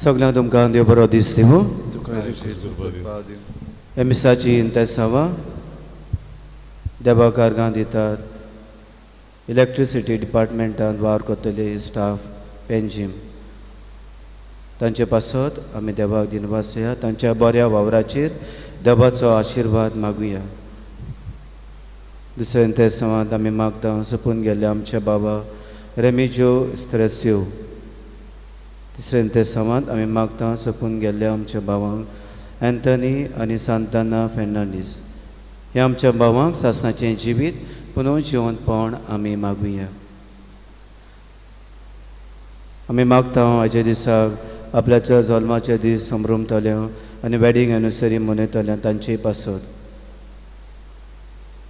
सगळ्यांक तुमकां देव बरो दीस दिवं. एमिसाची इंतेसांवां देवाक अर्गां दितात. इलेक्ट्रिसिटी डिपार्टमेंटान वावर कोत्तले स्टाफ पेंजीम तांचे पासत आमी देवाक दिनवासया. तांच्या बऱ्या वावराचेर देवाचो आशिर्वाद मागुया. दुसऱ्या इंतेसांवांत आमी मागता सपून गेल्ले आमचे बाबा रेमिजो स्त्रेस्यो. तिसऱ्या इंतेसांवांत आमी मागता सपून गेल्ल्या आमच्या भावांक एंथनी आनी सांताना फेर्नांडीस. ह्या आमच्या भावांक सासणाचें जिवीत पुनः जिवंतपण आमी मागुया. आमी मागता हाजे दिसाक आपल्याच्या जल्माचे दीस संभ्रमतल्या आनी वेडिंग एनिवर्सरी मनयतल्या तांचेय पासत.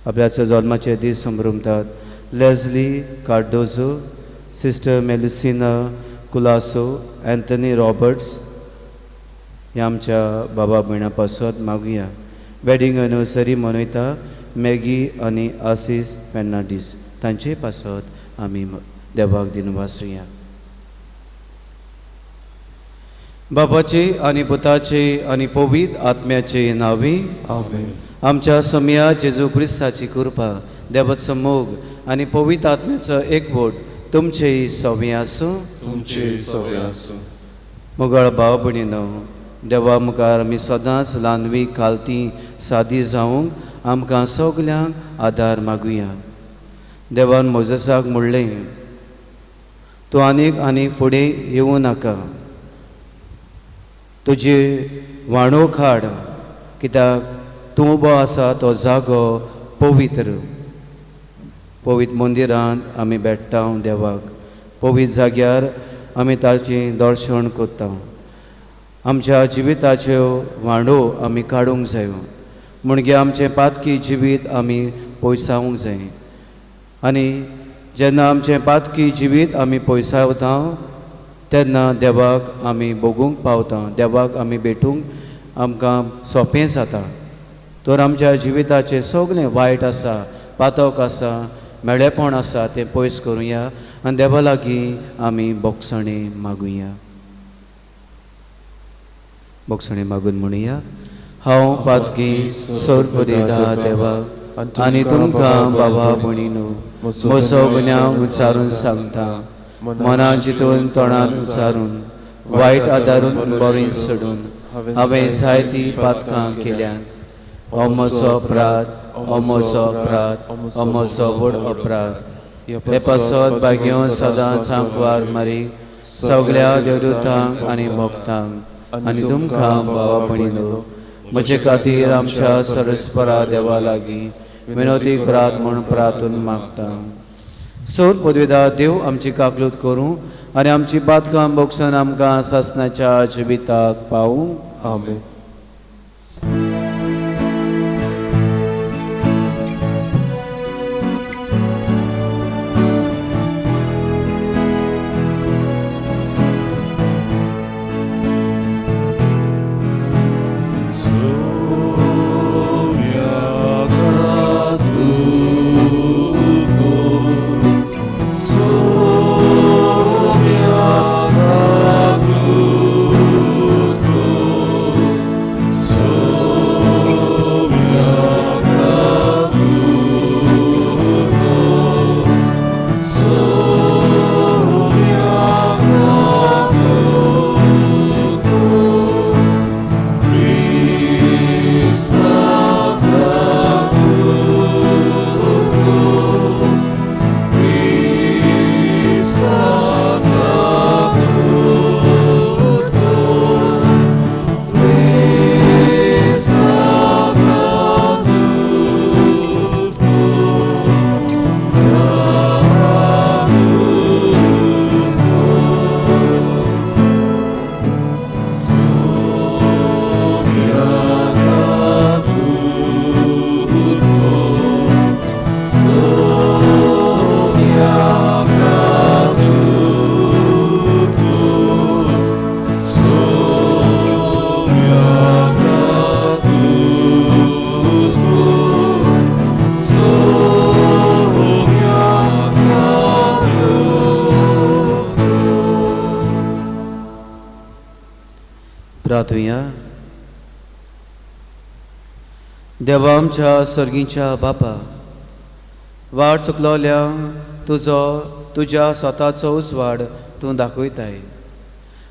आपल्याच्या जल्माचे दीस संभ्रमतात लेस्ली कार्डोजो, सिस्टर मेलिसिना कुलासो, एंथनी रॉबर्ट्स ह्या आमच्या बाबा भयणा पासत मागुया. वेडिंग एनिवर्सरी मनयता मॅगी आनी आसीस फेर्नांडीस तांचे पासत आमी देवाक दिनवासुया. बापाचे आनी पुताचे आनी पवित्र आत्म्याचे नांवी आमेन. आमच्या सम्या जेजू क्रिस्ताची कृपा, देवाचो मोग आनी पवित्र आत्म्याचो एकवट तुमचे सवय आसूं. तुमचे सवय आसूं. मोगळ भाव भयणीनो, देवा मुखार आमी सदांच ल्हानवी खालती सादी जावंक आमकां सगल्यांक आदार मागुया. देवान मोजेसाक म्हणलें, तूं आनी फुडें येवं नाका. तुजी वाणो काड, कित्याक तूं उबो आसा तो जागो पवित्र. पवित्र मंदिरांत आमी भेट्टा देवाक. पवित्र जाग्यार आमी ताचें दर्शन करता. आमच्या जिविताच्यो वांडो आमी काडूंक जायो. म्हणजे आमचें पातकी जिवीत आमी पयसावंक जाय. आनी जेन्ना आमचें पातकी जिवीत आमी पयसावता तेन्ना देवाक आमी भोगूंक पावता. देवाक आमी भेटूंक आमकां सोंपें जाता. तर आमच्या जिविताचें सगळें वायट आसा, पातक आसा, मेळेपण आसा तें पयस करुया आनी देवा लागीं आमी बोगसणें मागुया. बोगसणें मागून म्हणुया. हांव पातकी सर्प दिता देवा आनी तुमकां बाबा भयणीनो म्हजो गुन्यांव विचारून सांगता. मनान चिंतून तोंडान उच्चारून वायट आदारून बरें सोडून हांवें जायतीं पातकां केल्यात. हो म्हजो अपराध, हो म्हजो अपराध, हो म्हजो व्हड अपराध. हे पासत भाग्यो सदांच सांकवार मारी सगळ्या देवदूतांक आनी भक्तांक आनी तुमकां बाबा भयणीनो म्हजे खातीर आमच्या सरस्परा देवा लागीं विनोदी करात म्हूण प्रार्थून मागता. सोर पदवीदार देव आमची काकलूत करूं आनी आमची पातकां बोगसन आमकां सासणाच्या जिविताक पावूं. आमेन. देवा आमच्या सर्गीच्या बापा, वाट चुकलोल्या तुज्या स्वताचो उजवाड तूं दाखयताय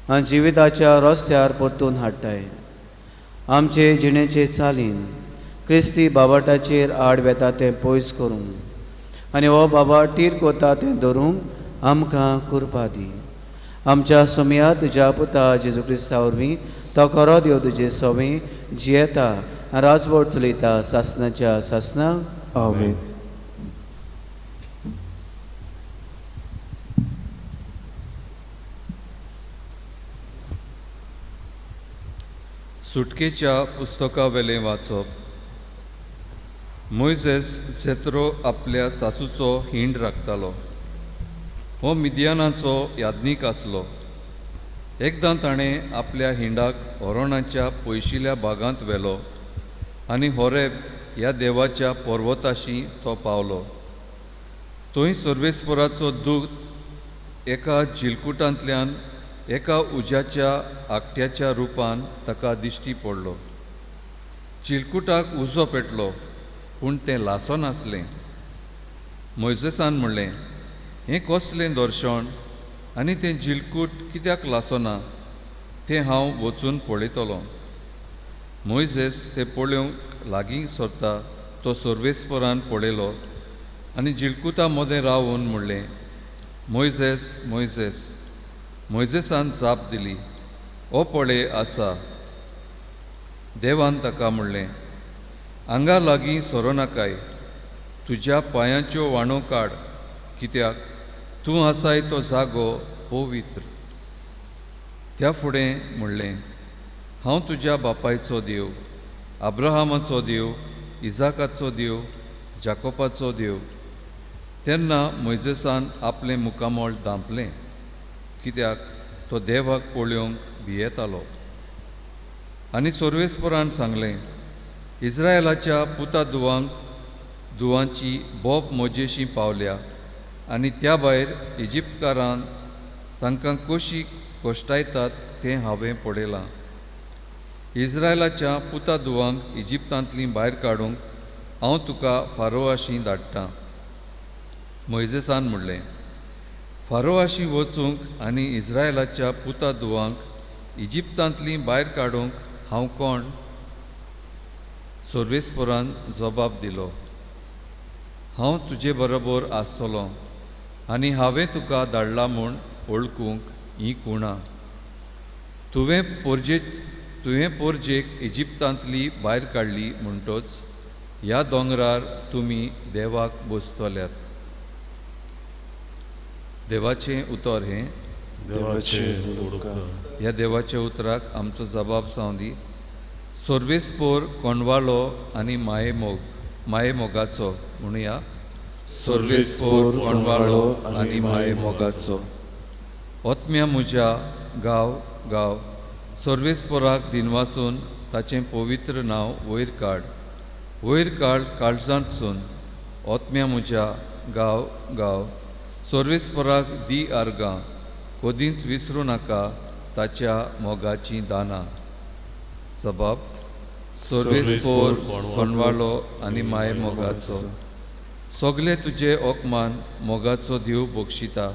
आनी जिविताच्या रस्त्यार परतून हाडटाय. आमचे जिणेचे चालीन क्रिस्ती बाबाटाचेर आड वेता तें पयस करूंक आनी हो बाबा टीर कोता तें धरूंक आमकां कृपा दी. आमच्या समया तुज्या पुता जेजू क्रिस्ता वरवीं तो खरो देव तुजे सवें जियेता आनी राजवट चलयता सासनाच्या सासनाक. आमेन. सुटकेच्या पुस्तका वेलें वाचप. मोइसेस जेत्रो आपल्या सासूचो हिंड राखतालो. हो मिदियानाचो यादनीक आसलो. एकदां ताणें आपल्या हिंडाक होरोणाच्या पयशिल्ल्या भागांत व्हेलो आनी होरेब ह्या देवाच्या पर्वताशी तो पावलो. थंय सर्वेस्पराचो दूत एका झिलकुटांतल्यान एका उज्याच्या आकट्याच्या रुपान ताका दिश्टी पडलो. चिलकुटाक उजो पेटलो, पूण तें लासो नासलें. मोइसेसान म्हणलें, हें कसलें दर्शण आनी तें झिलकूट कित्याक लासोना तें हांव वचून पळयतलों. मोइसेस तें पळोवंक लागीं सरता तो सर्वेस्परान पळयलो आनी झिलकुटा मदें रावन म्हणलें, मोइसेस, मोइसेस. मोइसेसान जाप दिली, ओ पळय आसा. देवान ताका म्हणलें, हांगा लागीं सरो नाकाय. तुज्या पांयाच्यो वाणो काड, कित्याक तूं आसाय तो जागो पवित्र. त्या फुडें म्हणलें, हांव तुज्या बापायचो देव, अब्राहमाचो देव, इजाकाचो देव, जाकोबाचो देव. तेन्ना मोइसेसान आपलें मुखामोळ धांपलें, कित्याक तो देवाक पळोवंक भियेतालो. आनी सर्वेस्परान सांगलें, इस्रायलाच्या पुता दुवांची बोब मोजेशी पावल्या आनी त्या भायर इजिप्तकारान तांकां कशीं कोश्टायतात तें हांवें पळयलां. इस्रायलाच्या पुता दुवांक इजिप्तांतलीं भायर काडूंक हांव तुका फारोआशी धाडटां. मोइसेसान म्हणलें, फारोआशी वचूंक आनी इस्रायलाच्या पुता दुवांक इजिप्तांतलीं भायर काडूंक हांव कोण? सर्वेस्परान जबाब दिलो, हांव तुजे बरोबर आसतलों आनी हांवें तुका धाडलां म्हूण वळखूंक हीं कुणां. तुवें पोरजेक इजिप्तांतली भायर काडली म्हणटोच ह्या दोंगरार तुमी देवाक बसतल्यात. देवाचें उतर हें. ह्या देवाच्या उतराक आमचो जबाब जावं दी. सर्वेस्पोर कोणवालो आनी माये मोगाचो म्हणुया. सर्वेस्पोर कोणवालो आनी माये मोगाचो. ओतम्या म्हज्या गांव गांव. सर्वेस्पोराक दिनवासून ताचें पवित्र नांव वयर काड. वयर काड काळजांतसून. ओतम्या म्हज्या गांव गांव. सर्वेस्पराक दी आर्गां. कदींच विसरूं नाका ताच्या मोगाचीं दानां. जबाब. सर्वेस्पोर कोणवालो आनी माये मोगाचो. सगले तुजे ओकमान मोगाचो देव बक्षिता.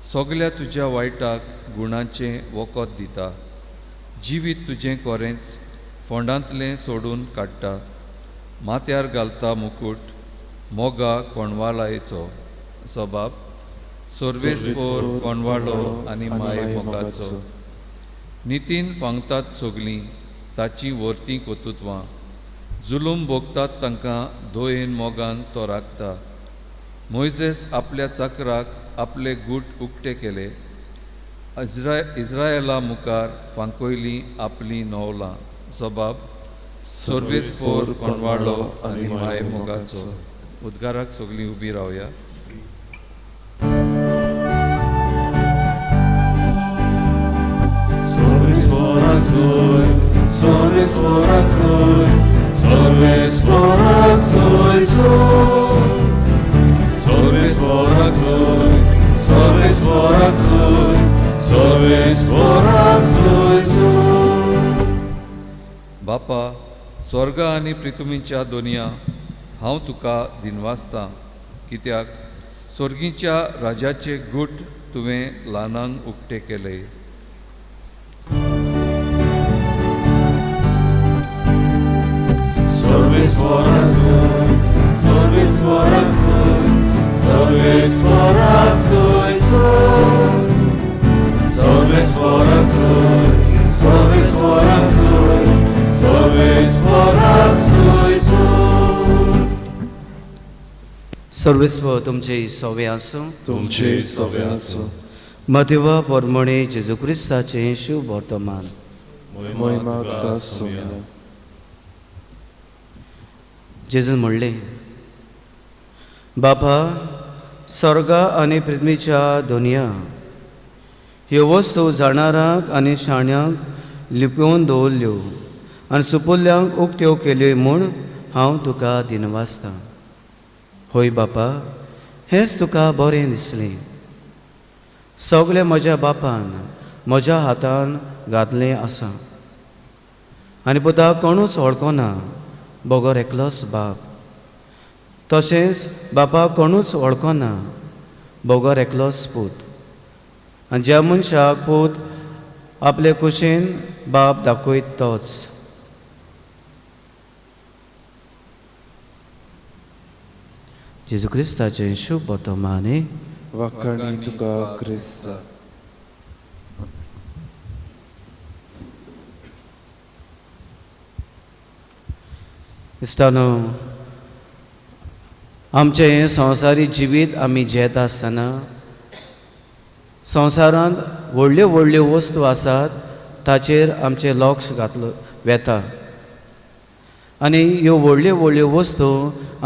सगल्या तुज्या वायटाक गुणांचें वखद दिता. जिवीत तुजें कोरेंच फोंडांतलें सोडून काडटा. माथ्यार घालता मुकूट मोगा कोणवालायचो. जबाब. सर्वेस्पोर कोणवालो आनी माये मोगाचो. नितीन फांगतात सगलीं ताची वर्तीं कोतुत्वां. जुलूम भोगतात तांकां दोयेन मोगान तो राखता. मोइसेस आपल्या चाकराक आपले गूट उक्ते केले. इस्रायेला मुखार फांकोयलीं आपलीं नवलां. जबाब. सर्वेस्पोर कोणवालो आनी माये मोगाचो. उद्गाराक सगलीं उबी रावया. Sorvesporak soy, sorvesporak soy, sorvesporak soy soy. Sorvesporak soy, sorvesporak soy, sorvesporak soy soy. बापा, स्वर्ग आनी पृथ्वीच्या दोनया हांव तुका दिनवासतां, कित्याक स्वर्गीच्या राजाचे गूट तुवें ल्हानांक उक्ते केले. सर्वेस्वराक जोय, सर्वेस्वराक जोय, सर्वेस्वराक जोय जोय. सर्वेस्वराक जोय, सर्वेस्वराक जोय, सर्वेस्वराक जोय जोय. सर्वेस्व तुमचे सवे आसूं. तुमचे सवे आसूं. मदिवा पोरमणे जेजू क्रिस्ताचे शुभ वर्तमान. महिमा तुका सोमिया. जेजून म्हणलें, बापा, स्वर्ग आनी पृथ्वीच्या दोनया ह्यो वस्तू जाणारांक आनी शाण्यांक लिपोवन दवरल्यो आनी सुपुल्ल्यांक उक्त्यो केल्यो म्हूण हांव तुका दिनवासतां. होय बापा, हेंच तुका बरें दिसलें. सगळें म्हज्या बापान म्हज्या हातान घातलें आसा आनी पुता कोणूच वळखना, बोगोर एकलोच बाप. तशेंच बापा कोणूच वळखना, बोगोर एकलोच पूत. आनी ज्या मनशाक पूत आपले कुशीन बाप दाखयत तोच. जेजू क्रिस्ताचें शुभ वर्तमान. वाखाणी तुका क्रिस्ता. इश्टानो, आमचें हें संवसारी जिवीत आमी जेता आसतना संवसारांत व्हडल्यो व्हडल्यो वस्तू आसात ताचेर आमचें लक्ष घातलो वेता आनी ह्यो व्हडल्यो व्हडल्यो वस्तू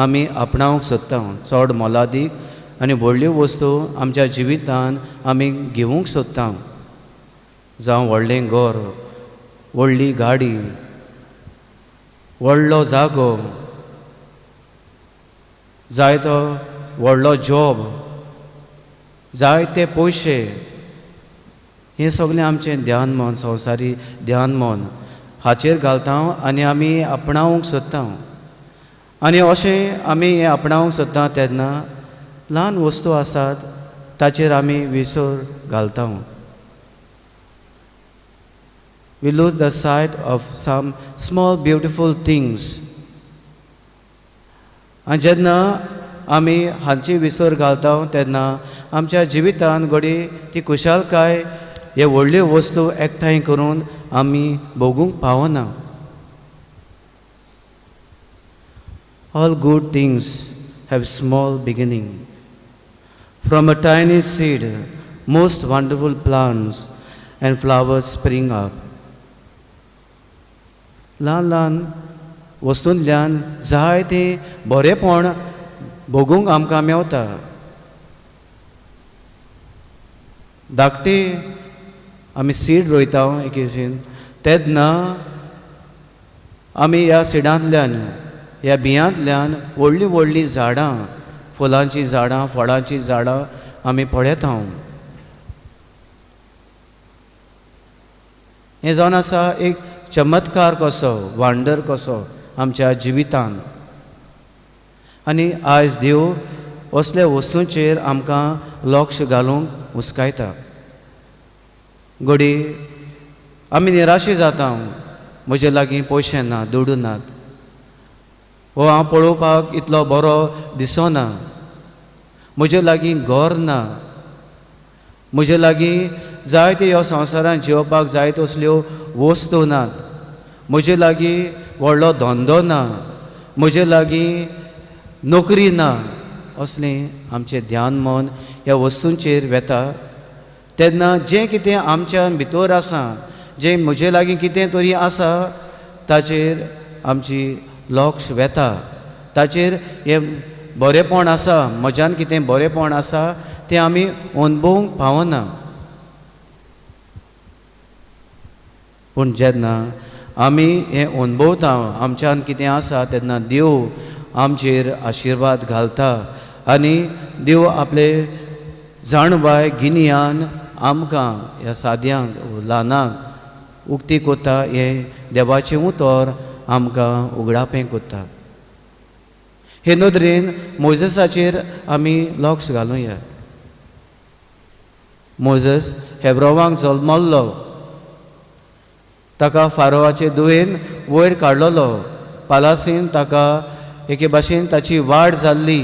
आमी आपणावंक सोदता. चड मोलादीक आनी व्हडल्यो वस्तू आमच्या जिवितान आमी घेवंक सोदता. जावं व्हडलें घर, व्हडली गाडी, व्हडलो जागो, जाय तो व्हडलो जॉब, जायते पयशे. हें सगळें आमचें ध्यान मन, संवसारी ध्यान मन हाचेर घालता आनी आमी आपणावंक सोदता. आनी अशें आमी हें आपणावंक सोदता तेन्ना ल्हान वस्तू आसात ताचेर आमी विसर घालता. We lose the sight of some small beautiful things. आनी जेन्ना आमी हांची विसर घालता तेन्ना आमच्या जिवितान घडी ती खुशालकाय हे व्हडल्यो वस्तू एकठांय करून आमी भोगूंक पावना. All good things have small beginning. From a tiny seed, most wonderful plants and flowers spring up. ल्हान ल्हान वस्तूंतल्यान जायतें बरेंपण भोगूंक आमकां मेवता. धाकटी आमी सीड रोयता एक भशेन, तेन्ना आमी ह्या सिडांतल्यान, ह्या बियांतल्यान व्हडलीं व्हडलीं झाडां, फुलांचीं झाडां, फळांचीं झाडां आमी पळयता. हें जावन आसा एक चमत्कार कसो, वांडर कसो आमच्या जिवितान. आनी आयज देव असल्या वस्तूंचेर आमकां लक्ष घालूंक हुस्कायता. घडी आमी निराशी जाता, म्हजे लागीं पयशे ना, दुडू नात, हो हांव पळोवपाक इतलो बरो दिसना, म्हजे लागीं घर ना, म्हजे लागीं जायत्यो ह्या संवसारांत जेवपाक जाय तसल्यो वस्तू नात, म्हजे लागीं व्हडलो धंदो ना, म्हजे लागीं नोकरी ना. असलें आमचें ध्यान मन ह्या वस्तूंचेर वेता. तेन्ना जें कितें आमच्या भितर आसा, जें म्हजे लागीं कितें तरी आसा ताचेर आमची लक्ष वेता. ताचेर हें बरेंपण आसा, म्हज्यान कितें बरेंपण आसा तें आमी अणभवूंक पावना. पूण जेन्ना आमी हें अणभवता, आमच्यान कितें आसा, तेन्ना देव आमचेर आशिर्वाद घालता आनी देव आपले जाणबाय गिन्यान आमकां ह्या साद्यांक ल्हानांक उक्ती कोता. हें देवाचें उतर आमकां उगडापें कोत्ता. हे नदरेन मोजेसाचेर आमी लक्ष घालुया. मोजस हेब्रोवांक जल्मल्लो, ताका फारोवाचे दुयेन वयर काडलोलो, पालासीन ताका एके भाशेन ताची वाड जाल्ली.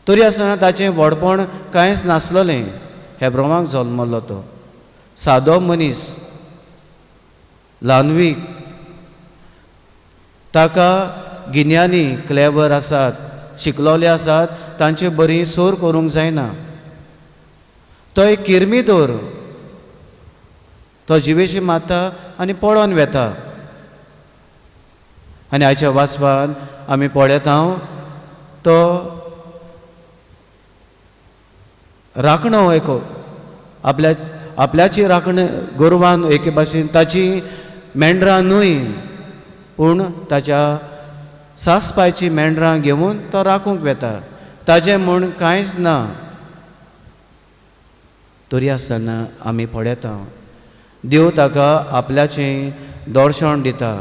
तरी आसतना ताचें व्हडपण कांयच नासलोलें. हेब्रोवांक जल्मल्लो तो सादो मनीस, ल्हानवीक. ताका गिन्यानी क्लेवर आसात, शिकलोले आसात, तांची बरी सोर करूंक जायना. तो एक किरमीदोर. तो जिवेशी मारता आनी पडोन वेता. आनी आयच्या वाचपान आमी पळयत हांव तो राखणो एक आपल्याची राखण गोरवान एके भाशेन ताची मेंढरां न्हय, पूण ताच्या सासपायची मेंढरां घेवन तो राखूंक वेता. ताजें म्हूण कांयच ना. तरी आसतना आमी पळयता देव ताका आपल्याचें दर्शण दिता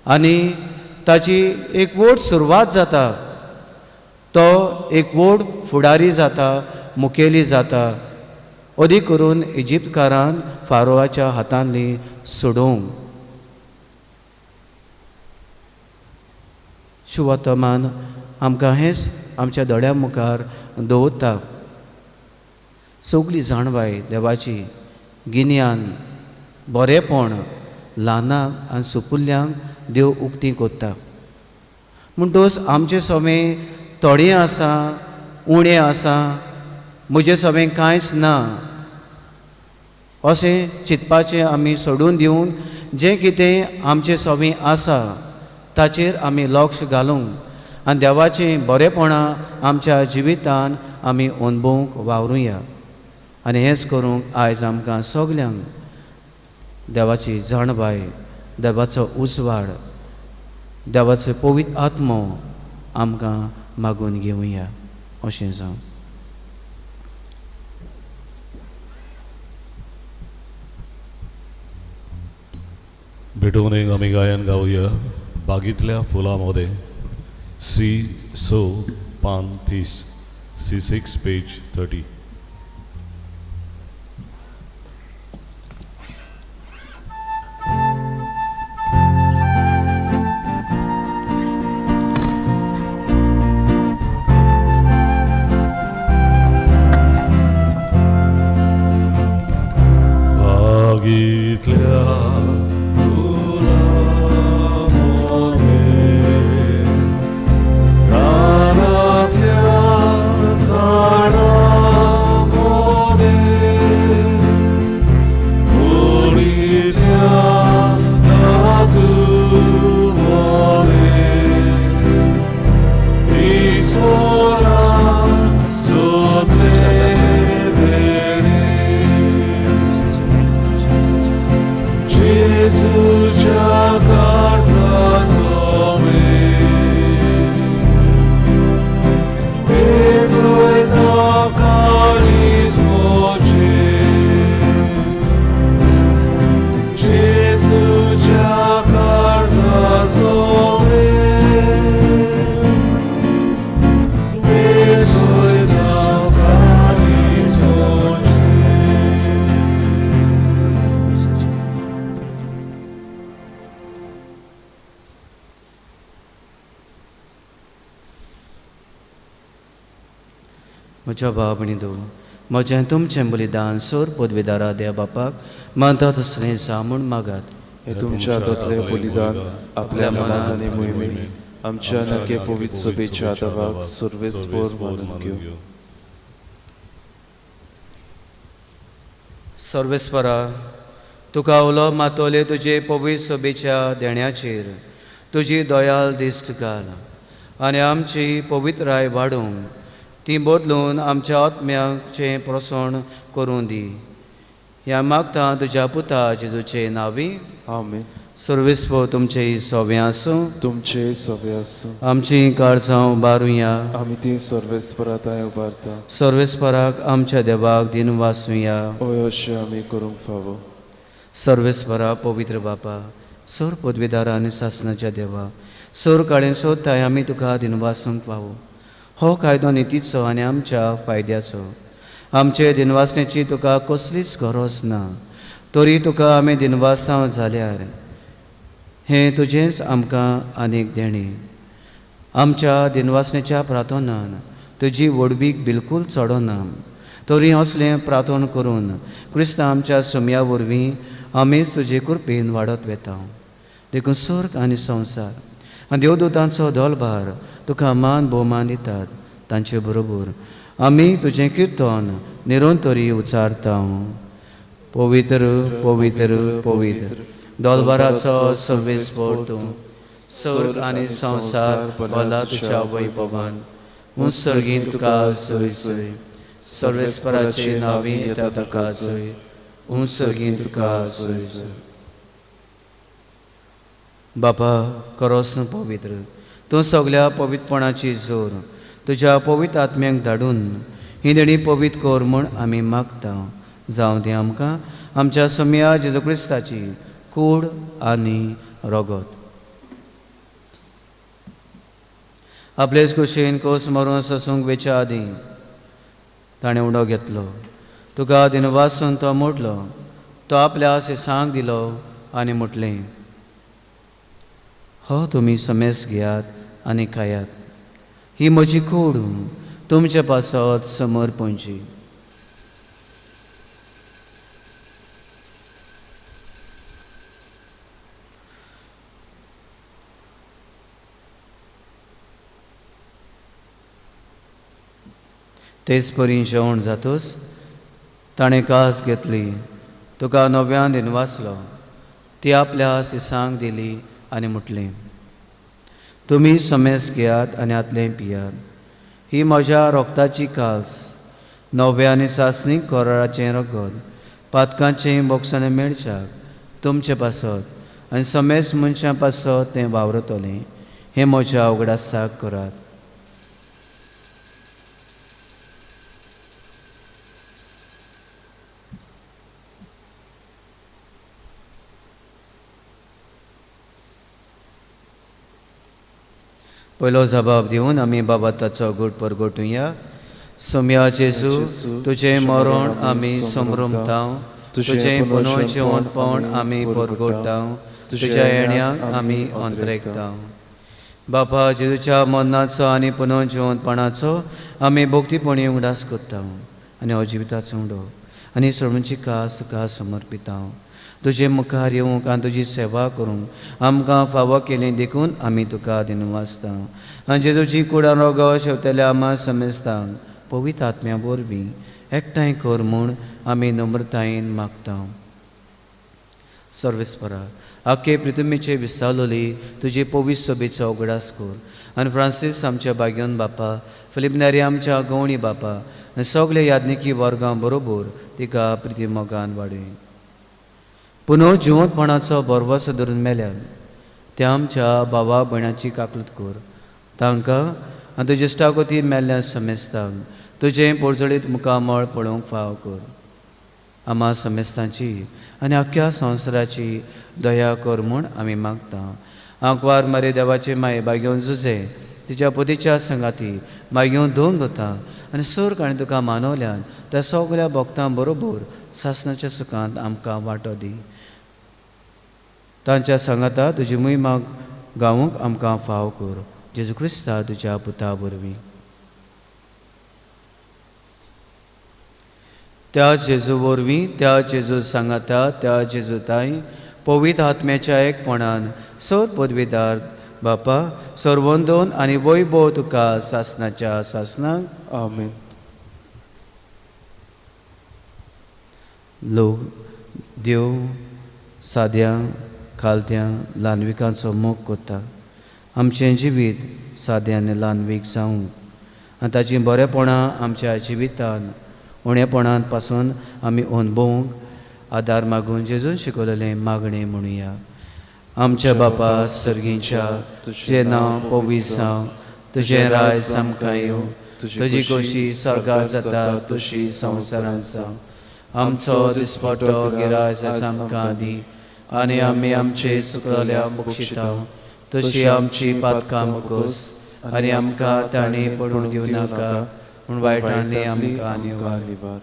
आनी ताची एक व्हड सुरवात जाता. तो एक व्हड फुडारी जाता, मुखेली जाता, अदीक करून इजिप्तकारान फारोवाच्या हातांतली सोडूंक. शुवर्तमान आमकां हेंच आमच्या दोळ्या मुखार दवरता. सगळी जाणवाय देवाची, गिन्यान, बरेपण ल्हानाक आनी सुपुल्यांक देव उक्ती कोत्ता. म्हणटोच आमचें सोमें थोडें आसा, उणें आसा, म्हजें सोमें कांयच ना अशें चिंतपाचें आमी सोडून दिवन जें कितें आमचें सोमें आसा ताचेर आमी लक्ष घालूंक आनी देवाचें बरेपणां आमच्या जिवितान आमी अणभवूंक वावरुया. आनी हेंच करूंक आयज आमकां सगल्यांक देवाची जाणवाय, देवाचो उजवाड, देवाचो पवित्र आत्मो आमकां मागून घेवया. अशें जावं. भेटवणेक आमी गायन गावया. बागींतल्या फुलांमध्ये सी सो पान 30 C6 पेज 30. म्हज्या भाव भयणींनो, म्हजें तुमचें बलिदान सोर पदवेदारा देवा बापाक मानता तसलें जा म्हूण मागात. हे तुमच्या हातांतलें बलिदान आपल्या मनात आनी मोहिमेक आमच्या नखे पवित्र सभेच्या देवाक सर्वेस्पर मानून घेवं. सर्वेस्परा, तुका उलो मातोले तुजे पवित्र सभेच्या देण्याचेर तुजी दयाल दिश्ट घाल आनी आमची पवित्राय वाडूंक ती बदलून आमच्या आत्म्याचें प्रसन्न करूं दी. ह्या मागता तुज्या पुता जेजूचे नांवी. आमेन. सर्वेस्पर तुमचे सोबे आसूं. तुमचे सगळे आसूं. आमची काळजां उबारुया. आमी ती सर्वेस्पराताय उबारता. सर्वेस्पराक आमच्या देवाक दिन वाचुया. हय अशें आमी करूंक फावो. सर्वेस्परा पवित्र बापा, सोर पदवीदारा आनी सासनाच्या देवा, सोर काळें सोदताय आमी तुका दिनवासूंक पावो. हो कायदो नितीचो आनी आमच्या फायद्याचो. आमचे दिनवासनेची तुका कसलीच गरज ना, तरी तुका आमी दिनवासतां जाल्यार हें तुजेंच आमकां आनीक देणी. आमच्या दिनवासनेच्या प्रार्थनान तुजी वडवीक बिलकूल चडना, तरी असलें प्रार्थना करून क्रिस्तां आमच्या सुमया वरवीं आमीच तुजे कृपेन वाडत वेता. देखून स्वर्ग आनी संवसार आनी देवदूतांचो दोलबार तुका मान भोवमान दितात. तांचे बरोबर आमी तुजें किर्तन निरंतरी उच्चारता. पवित्र पवित्र पवित्र दोलबाराचो सर्वेस्पर तूं. स्वर्ग आनी संवसार भला तुज्या वैभवान. उत्सर्गीन तुका सय सय. सर्वेस्पराचे नांवी येता ताका सय. उत्सर्गीन तुका सय सय. बापा खरोच पवित्र, तूं सगळ्या पवित्रपणाची जोर तुज्या पवित्र आत्म्याक धाडून ही देणी पवित्र कर म्हूण आमी मागता. जावं ती आमकां आमच्या समया जेजू क्रिस्ताची कूड आनी रगत. आपलेच कुशीन कोस मारून ससूंक वेच्या आदीं ताणें उडो घेतलो. तुका दिनवासून तो मोडलो. तो आपल्या सिसांक दिलो आनी म्हटलें, हो तुमी समेस घेयात आनी खायात. ही म्हजी कूड तुमचे पासत समर्पणची. तेच परी जेवण जातूच ताणें कास घेतली. तुका नव्यान दिनवासलो. ती आपल्या सिसांक दिली आनी म्हटलें, तुमी समेस घेयात आनी आतलें पियात. ही म्हज्या रोगताची कास, नव्या आनी सासणीक कोराचें रगत, पातकांचें बोगसणे मेळच्याक तुमचे पासत आनी समेस मनशां पासत तें वावरतलें. हें म्हज्या उगडासाक करात. पयलो जबाब दिवन आमी बाबा ताचो घोट परगोटुया. सुमया जेजू, तुजें मरण आमी समरुमता. तुजें पुनः जेवणपण आमी परगोडटा. तुज्या येण्याक आमी अंतरेकता. बापा जेजूच्या मरणाचो आनी पुनः जेवणपणाचो आमी भोक्तीपणी उगडास करता आनी अजिविताचो उडो आनी सोडूंची कास तुका समर्पिता. तुजे मुखार येवंक आनी तुजी सेवा करूंक आमकां फावो केलें देखून आमी तुका दिनवासता. आनी जेजूची कुडा रोगो शेवतेल्या आमा समेस्तांक पवित्र आत्म्या वरवीं एकठांय कर म्हूण आमी नम्रतायेन मागता. सर्वेस्परा आख्खे पृथ्वीचे विस्तारलोली तुजे पवित्र सभेचो उगडास कर. आनी फ्रांसीस आमच्या बागेवन बापा, फिलिप नेरी आमच्या गवणी बापा आनी सगळे याज्ञिकी वर्गां बरोबर तिका प्रिती मोगान वाडय. पुनः जिवंतपणाचो बरवसो धरून मेल्यान त्या आमच्या भावा भयणाची काकलूत कर. तांकां आनी तुजे इश्टाकोती मेल्ल्या समेस्तांक तुजें पोरजळीत मुखामळ पळोवंक फाव कर. आमा समेस्तांची आनी आख्ख्या संवसाराची दया कर म्हूण आमी मागता. आंकवार मारे देवाचे माये बागेवन झुजे तिच्या पतीच्या संगाती मागेवन धोवन दोता आनी सूर आनी तुका मानवल्यान त्या सगळ्या भक्तां बरोबर सासणाच्या सुखांत आमकां वांटो दी. तांच्या सांगाता तुजी मोहिमा गावूंक आमकां फाव कर. जेजू क्रिस्ता तुज्या पुता वरवीं. त्या जेजू वरवीं, त्या जेजू सांगाता, त्या जेजू ताई पवित्र आत्म्याच्या एकपणान सर पदवीदार बापा सर्वंदोन आनी वैभव तुका सासणाच्या सासणाक आमेन. लोक देव साद्या खालत्या ल्हानविकांचो मोग कोत्ता. आमचें जिवीत सादें आनी ल्हानवीक जावंक आनी ताची बरेपणां आमच्या जिवितान उणेपणांत पासून आमी अनुभवूंक आदार मागून जेजून शिकयलेलें मागणें म्हणुया. आमच्या बापा सर्गीच्या तुजें नांव पवित्र जावं. तुजें राय सामकां येवं. तुजी खोशी स्वर्गांत जाता तशी संवसारांत जावं. आमचो दिसपट्टो गिराय आमकां दी आनी आमी आमचे चुकलोल्या बक्षिता तशी आमची पातकां मुकोस आनी आमकां ताणी पडून दिवं नाका पूण वायटांनी आमकां निवार.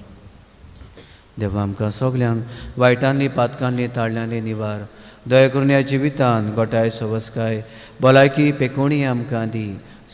देवा आमकां सगल्यांक वायटांनी पातकांनी ताळल्यांनी निवार. दया करून ह्या जिवितान गोठाय सवस्काय भलायकी पेकोणी आमकां दी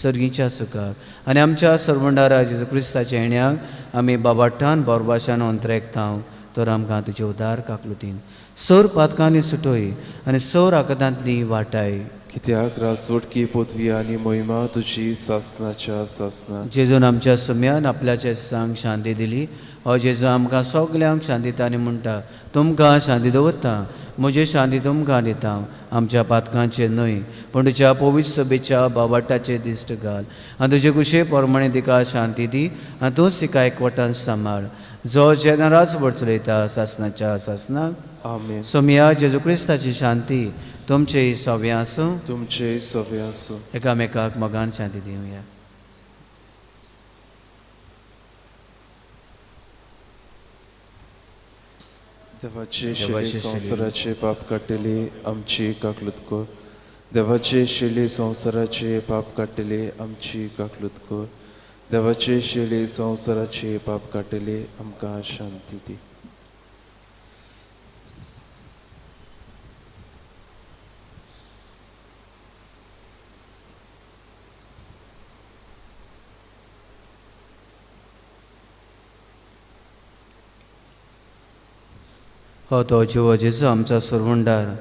सर्गीच्या सुखाक आनी आमच्या सर्वंडारा जेजू क्रिस्ताच्या येण्याक आमी बाबाठान बोरबाशान अंतरेकतांव तर आमकां तुजे उदार काकलुतीन सर पातकांनी सुटोय आनी सर आकतांतली वाटाय. कित्याक राजवटकी पदवी आनी मोहिमा तुजी सासनाच्या सासना. जेजून आमच्या सुम्यान आपल्याच्या सांग शांती दिली. हो जेजू आमकां सगल्यांक शांती दिता आनी म्हणटा तुमकां शांती दवरता म्हजी शांती तुमकां दिता. आमच्या पातकांचेर न्हय पूण तुज्या पवित्र सभेच्या बाबाटाचेर दिश्ट घाल आनी तुजे कुशे पोरमणे तिका शांती दी आनी तूंच तिका एकवटान सांबाळ जो जेन्ना चलयता सासनाच्या सासनाक. आमेन. सोम्या जेजू क्रिस्ताची शांती तुमचे सव्या आसूं. तुमचे सवे आसूं. एकामेकाक मोगान शांती दिवया. देवाचे शेले संवसाराचे पाप काडटले आमची काकलूत कर. देवाचे शेले संवसाराचे पाप काडटले आमची काकलूत कर. देवाचे शेले संवसाराचे पाप काडटले आमकां शांती दी. हो तो जिवो जेजू आमचा सुरवंडार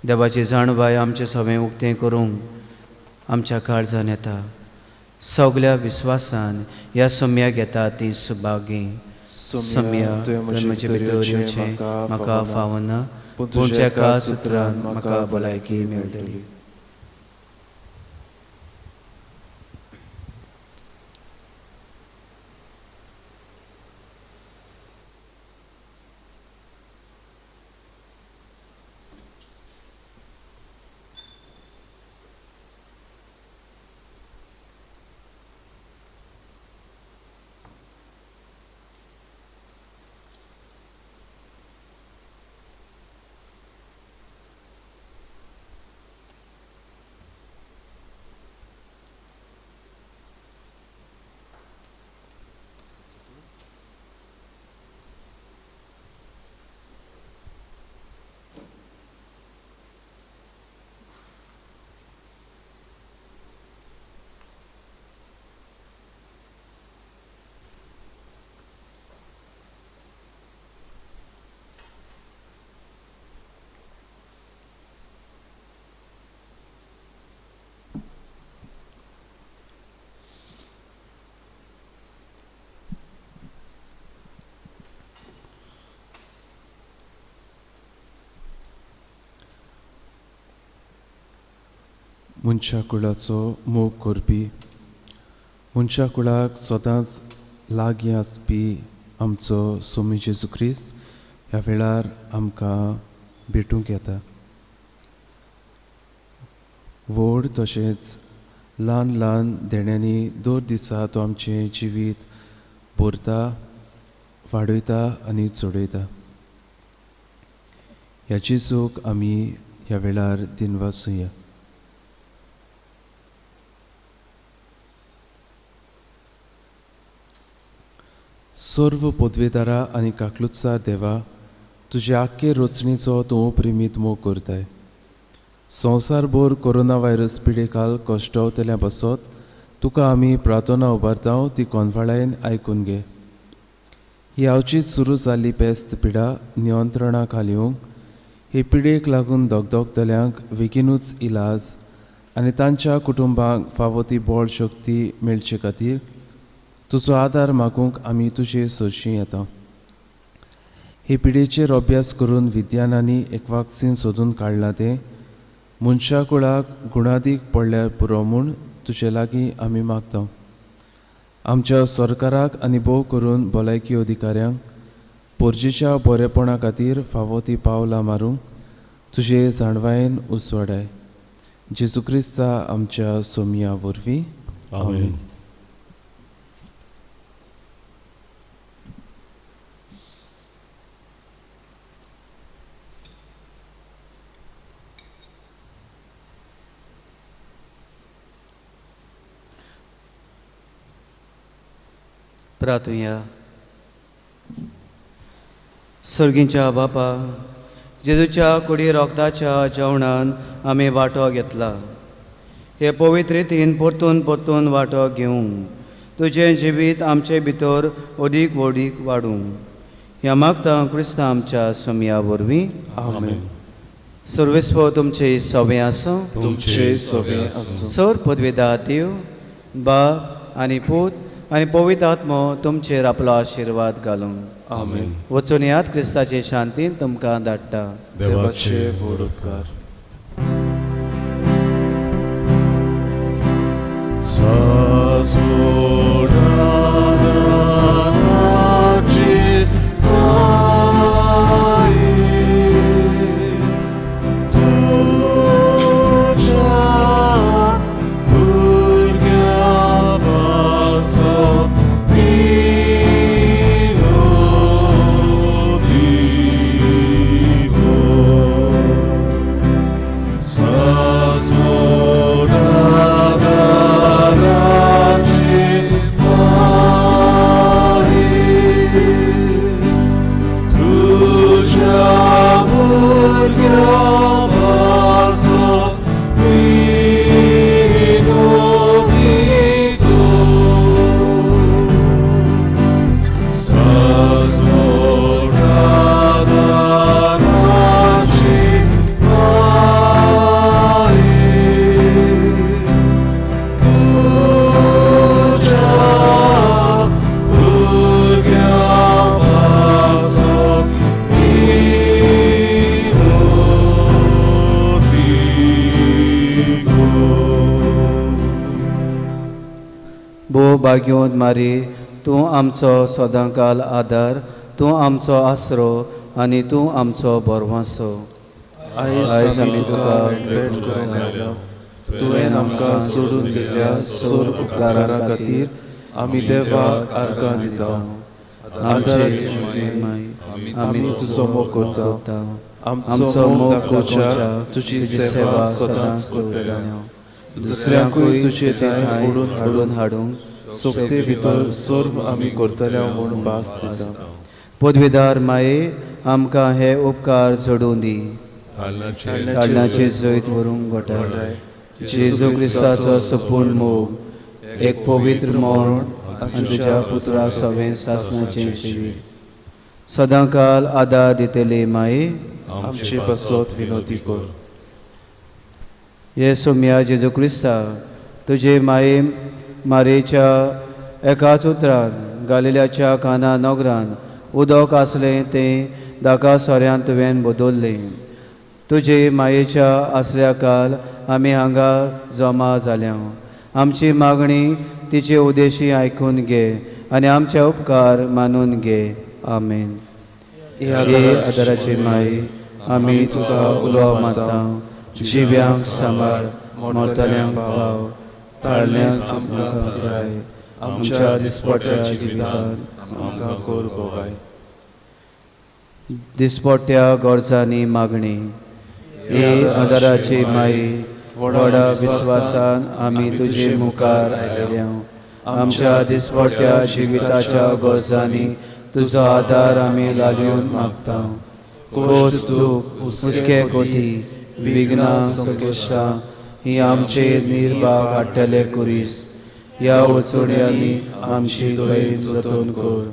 देवाची जाणबाय आमचे सवें उक्तें करूंक आमच्या काळजान येता. सगल्या विस्वासान ह्या सम्या घेता ती सुभागी. सम्या तुवें म्हजे भितर येवचें म्हाका फावना पूण तुज्या एका सुत्रान म्हाका भलायकी मेळटली. मनशा कुळाचो मोग करपी मनशा कुळाक सदांच लागीं आसपी आमचो सोमी जेजू क्रिस्त ह्या वेळार आमकां भेटूंक येता. व्हड तशेंच ल्हान ल्हान देण्यांनी दर दिसा तो आमचें जिवीत भरता वाडयता आनी चडयता. ह्याची चूक आमी ह्या वेळार दिनवासुया. सर्व पदवेदारा आनी काकलुतसार देवा तुजे आख्खे रचणेचो तूं प्रेमीत मोग करताय. संवसारभर कोरोना व्हायरस पिडेखाल कश्टावतल्या बसत तुका आमी प्रार्थना उबारता ती कोंफाळायेन आयकून घे. ही आवचीत सुरू जाल्ली पेस्त पिडा नियंत्रणा खाली येवंक हे पिडेक लागून दोगदोगतल्यांक बेगीनूच इलाज आनी तांच्या कुटुंबांक फावो ती बळ शक्ती मेळचे खातीर तुजो आदार मागूंक आमी तुजे सोदशीं येता. हे पिडेचेर अभ्यास करून विज्ञानांनी एक वॅक्सीन सोदून काडलां तें मनशा कुळाक गुणादीक पडल्यार पुरो म्हूण तुजे लागीं आमी मागता. आमच्या सरकाराक आनी भोव करून भलायकी अधिकाऱ्यांक पोरजेच्या बरेपणा खातीर फावो ती पावलां मारूंक तुजे जाणवायेन उसवाडाय. जेजू क्रिस्ता आमच्या सोमया वरवीं. आमेन. प्रार्थुया. सर्गींच्या बापा, जेजूच्या कुडी रोगताच्या जेवणान आमी वांटो घेतला. हे पवित्र रितीन परतून परतून वांटो घेवंक तुजें जिवीत आमचे भितर अदीक वडीक वाडूं ह्या मागता क्रिस्ता आमच्या समया वरवीं. आमेन. सर्वेस्व तुमचे सवे आसूं. तुमचे सवे आसूं. सर पदवेदार देव, बाप आनी पूत आनी पवित्र आत्मो तुमचेर आपलो आशिर्वाद घालूं. आमेन. वचून यात क्रिस्ताचे शांतीन तुमकां धाडटा. देवाचे व्हड उपकार. भाग्योन मारी, तूं आमचो सदांकाल आदार, तूं आमचो आसरो आनी तूं आमचो बरवासो. आयज आमी तुका भेट करूंक आयल्या. तुवें आमकां सोडून दिल्ल्या सोर उपकारा खातीर आमी देवाक आर्गां दिता. आमी तुजो मोग करता. आमचो मोग दाखोवच्या तुजी सेवा सदांच करतल्या. दुसऱ्यांकूय तुजे ठाय ओडून हाडूंक सोबते भितर सर्व आमी करतल्या म्हूण भास दिता. पदवीदार माये, आमकां हे उपकार जडून दी. काळणाचे जैत व्हरूंक घोटाय. जेजू क्रिस्ताचो संपूर्ण मोग, एक पवित्र मरण आनी तुज्या पुत्रा सवें सासणाचें जिवीत. सदांकाल आदार दितले माये, आमची बसत विनोदी कर. हे सोम्या जेजू क्रिस्ता, तुजे माये मारेच्या एकाच उतरान गालिल्याच्या काना नगरान उदक आसलें तें दाका सोऱ्यान तुवें बदल्लें. तुजे मायेच्या आसऱ्या काल आमी हांगा जमा जाल्या. आमची मागणी तिचे उदेशी आयकून घे आनी आमचे उपकार मानून घे. आमेन. हे आदाराची माये, आमी तुका उलो मारता. जिव्यांक सांबाळ, मोरतल्यांक भाव, ताळल्यांक आमकां पिराय. आमच्या दिसपट्ट्या जिवितांत आमकां कोर गोवाय. दिसपट्ट्या गरजांनी मागणी. हे आदाराची माये, व्हडा विस्वासान आमी तुजे मुखार आयल्या. आमच्या दिसपट्ट्या जिविताच्या गरजांनी तुजो आदार आमी लालून मागता. कोस दूख, हुस्के कोठी, विघ्नां संकश्टां ही आमचेर निर्भाग हाडटले कुरीस. ह्या वचोड्यांनी आमची दोळी जतन कर.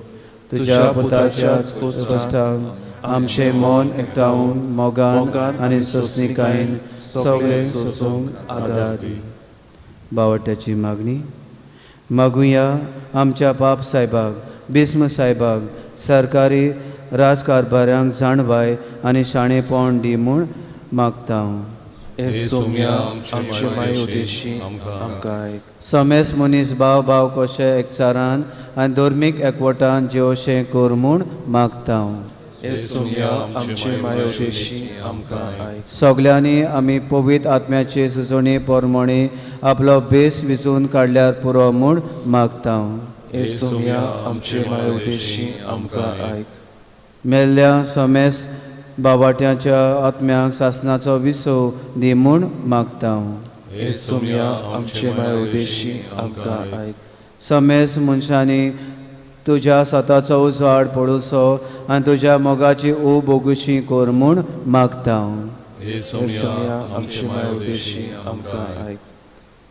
तुज्या पुताच्याच कश्टांक आमचें मन एकठांवन मोगान आनी सोंसणिकायेन सगळें सोसूंक आदार दी. बावट्याची मागणी. मागुया आमच्या बाप साहेबाक, बिस्म साहेबाक सरकारी राजकारभारांक जाणवाय आनी शाणेपण दी म्हूण मागता. हे सोम्या आमचे माये उदेशी आमकां आयक. समेस मनीस भाव भाव कशे एकचारान आनी धर्मीक एकवटान जेवशें कर म्हूण मागता. हे सोम्या आमचे माये उदेशी आमकां आयक. सगल्यांनी आमी पवित्र आत्म्याचे सुचोवणे पोरमोणे आपलो बेस विचून काडल्यार पुरो म्हूण मागता. हे सोम्या आमचे माये उदेशी आमकां आयक. मेल्ल्या समेस बाबाट्याच्या आत्म्याक सासनाचो विसो दी म्हूण मागता. हे सोम्या आमचे माये उदेशी आमकां आयक. समेस मनशांनी तुज्या स्वताचो उजवाड पडूसो आनी तुज्या मोगाची ऊ बोगुशी कोर म्हूण मागता. हे सोम्या आमची माय उद्देशी आमकां आयक.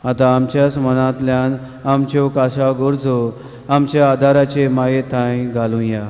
आतां आमच्याच मनांतल्यान आमच्यो काशा गरजो आमच्या आदाराचे माये थंय घालुया.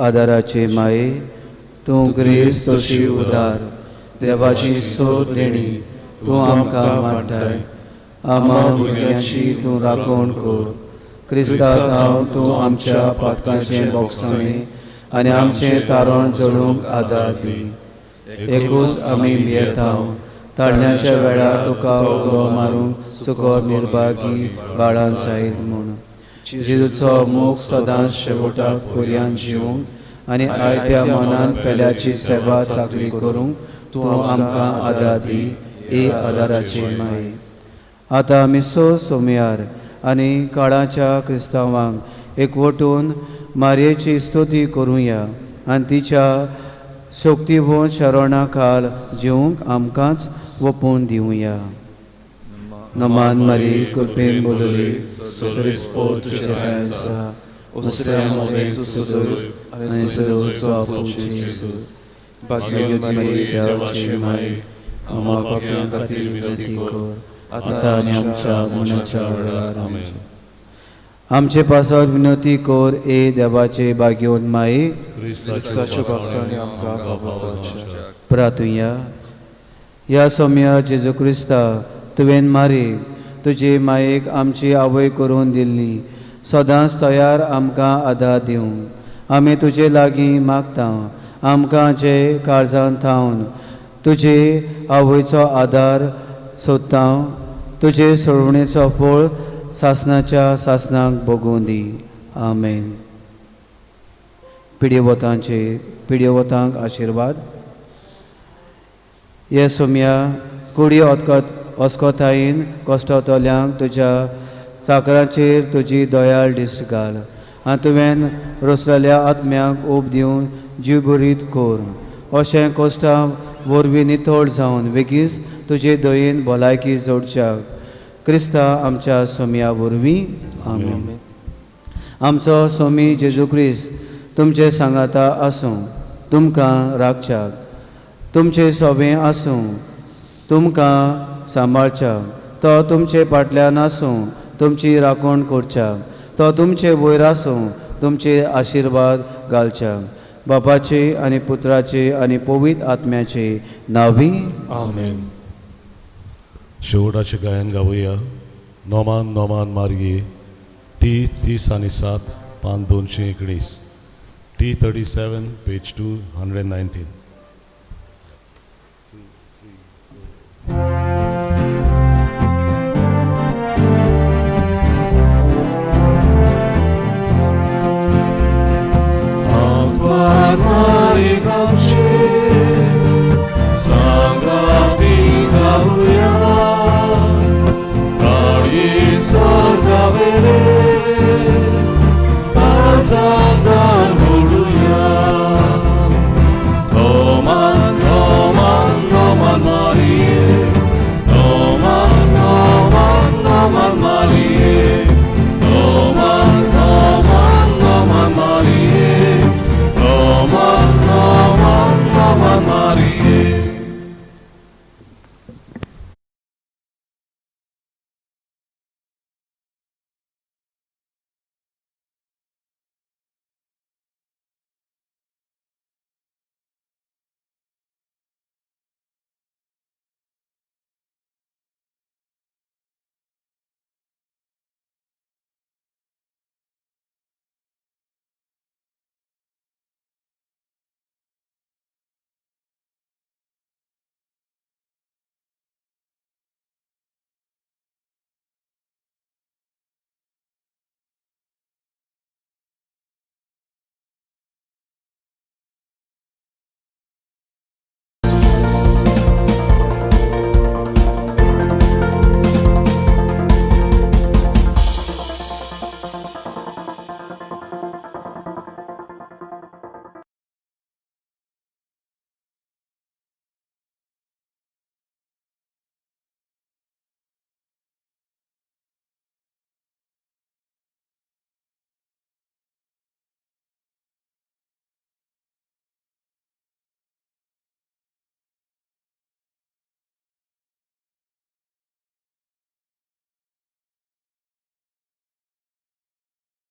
आदाराचे माये तूं ग्रेस तशी उदार देवाची सोद देणी तूं आमकां मांडटाय. आमा भुरग्यांची तूं राखण कर. क्रिस्तांव हांव तूं आमच्या पातकांचें बोगसणें आनी आमचें तारण जळूंक आदार दी. एकूच आमी भियेतांव ताळण्याच्या वेळार तुका उगडो मारूंक चुकोर निर्भागी बाळान जायत म्हूण. जेजूचो मोग सदांच शेवटाक पर्यान जिवंक आनी आयत्या मनान पेल्याची सेवा चाकरी करूंक तूं आमकां आदार दी. हे आदाराचे माये. आतां आमी सोमयार आनी काळाच्या क्रिस्तांवांक एकवटून मारयेची स्तुती करुया आनी तिच्या शक्तीभोवन शरणा खाल जिवंक आमकांच वपून दिवया. नमान मारी कृपेन बोलली सोरिस्पोर तुजे आसा उसऱ्या मोगें तूं सुदूर आनी सुदूरचो आपुलची येसू. भाग्यवती मारी देवाची माय आमा पापीं खातीर विनंती कर आतां आनी आमच्या मरणाच्या वेळार आमेन. आमचे पासत विनंती कर ए देवाचे भाग्यवंत माये. क्रिस्ताच्या पावसांनी आमकां वावसाच्या. प्रार्थुया. ह्या सोम्या जेजू क्रिस्ता तुवें मारी तुजे मायेक आमची आवय करून दिल्ली सदांच तयार आमकां आदार दिवंक आमी तुजे लागीं मागता. आमकां जे काळजांत थावन तुजे आवयचो आदार सोदता तुजे सोडवणेचो फळ सासणाच्या सासणाक भोगून दी. आमेन. पिड्येवतांक आशिर्वाद. हे सोम्या कुडी अस्कोतायेन कश्टावतल्यांक तुज्या चाकरांचेर तुजी दयाळ दिश्ट घाल आनी तुवें रोसलेल्या आत्म्याक ओप दिवन जीव बरीत कर. अशें कश्टां वरवीं नितळ जावन बेगीच तुजे दयेन भलायकी जोडच्याक क्रिस्ता आमच्या सोम्या वरवीं. आमेन. आमचो सोमी जेजू क्रिस्त तुमचे सांगाता आसूं तुमकां राखच्याक. तुमचे सोबें आसूं तुमकां सांबाळच्याक. तो तुमचे फाटल्यान आसूं तुमची राखण करच्याक. तो तुमचे वयर आसूं तुमचे आशिर्वाद घालच्याक. बापाचे आनी पुत्राचे आनी पवित्र आत्म्याचे नांवी. आमेन. शेवटाचे गायन गावया. नोमान नोमान मारये टी 30 आनी 7 पान 219 T 37 पेज 219.